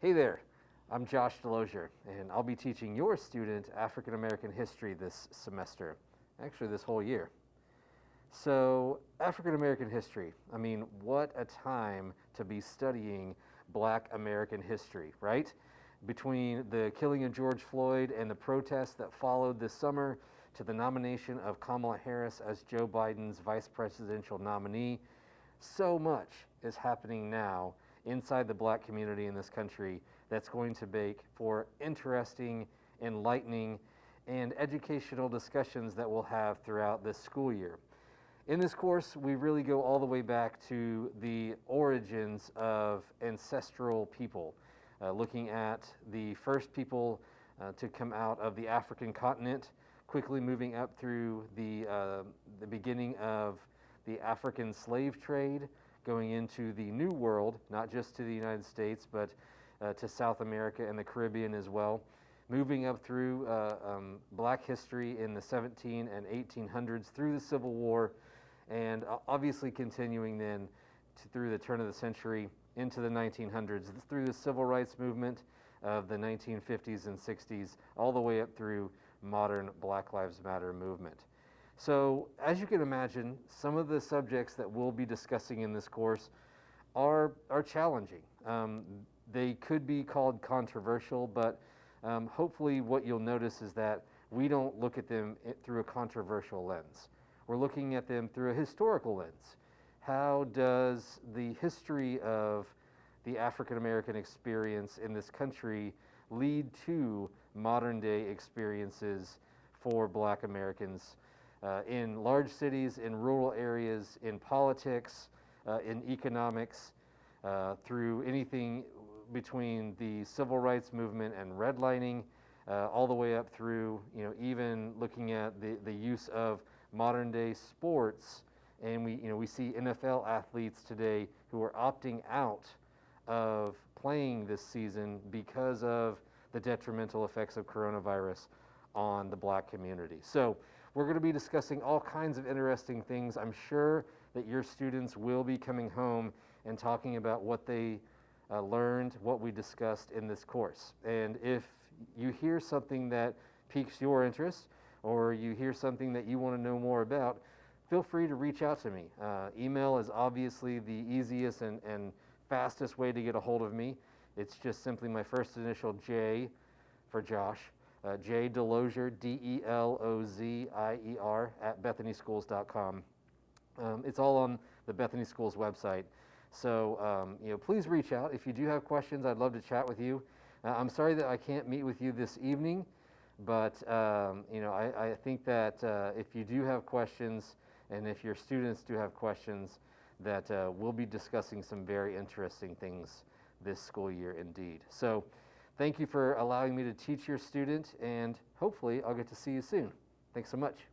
Hey there, I'm Josh DeLozier, and I'll be teaching your student African American history this semester, actually this whole year. So, African American history, what a time to be studying Black American history, right? Between the killing of George Floyd and the protests that followed this summer to the nomination of Kamala Harris as Joe Biden's vice presidential nominee, so much is happening now inside the Black community in this country that's going to make for interesting, enlightening, and educational discussions that we'll have throughout this school year. In this course, we really go all the way back to the origins of ancestral people, looking at the first people to come out of the African continent, quickly moving up through the beginning of the African slave trade, going into the New World, not just to the United States, but to South America and the Caribbean as well, moving up through Black history in the 17 and 1800s through the Civil War, and obviously continuing then through the turn of the century into the 1900s, through the Civil Rights Movement of the 1950s and 60s, all the way up through modern Black Lives Matter movement. So, as you can imagine, some of the subjects that we'll be discussing in this course are challenging. They could be called controversial, but hopefully what you'll notice is that we don't look at them through a controversial lens. We're looking at them through a historical lens. How does the history of the African American experience in this country lead to modern day experiences for Black Americans in large cities, in rural areas, in politics, in economics, through anything between the civil rights movement and redlining, all the way up through, even looking at the use of modern day sports. And we see NFL athletes today who are opting out of playing this season because of the detrimental effects of coronavirus on the Black community. So we're going to be discussing all kinds of interesting things. I'm sure that your students will be coming home and talking about what they learned, what we discussed in this course. And if you hear something that piques your interest, or you hear something that you want to know more about, feel free to reach out to me. Email is obviously the easiest and fastest way to get a hold of me. It's just simply my first initial J for Josh, J DeLozier, DeLozier at BethanySchools.com. It's all on the Bethany Schools website. So please reach out. If you do have questions, I'd love to chat with you. I'm sorry that I can't meet with you this evening, but I think that if you do have questions, and if your students do have questions, that we'll be discussing some very interesting things this school year indeed. So thank you for allowing me to teach your student, and hopefully I'll get to see you soon. Thanks so much.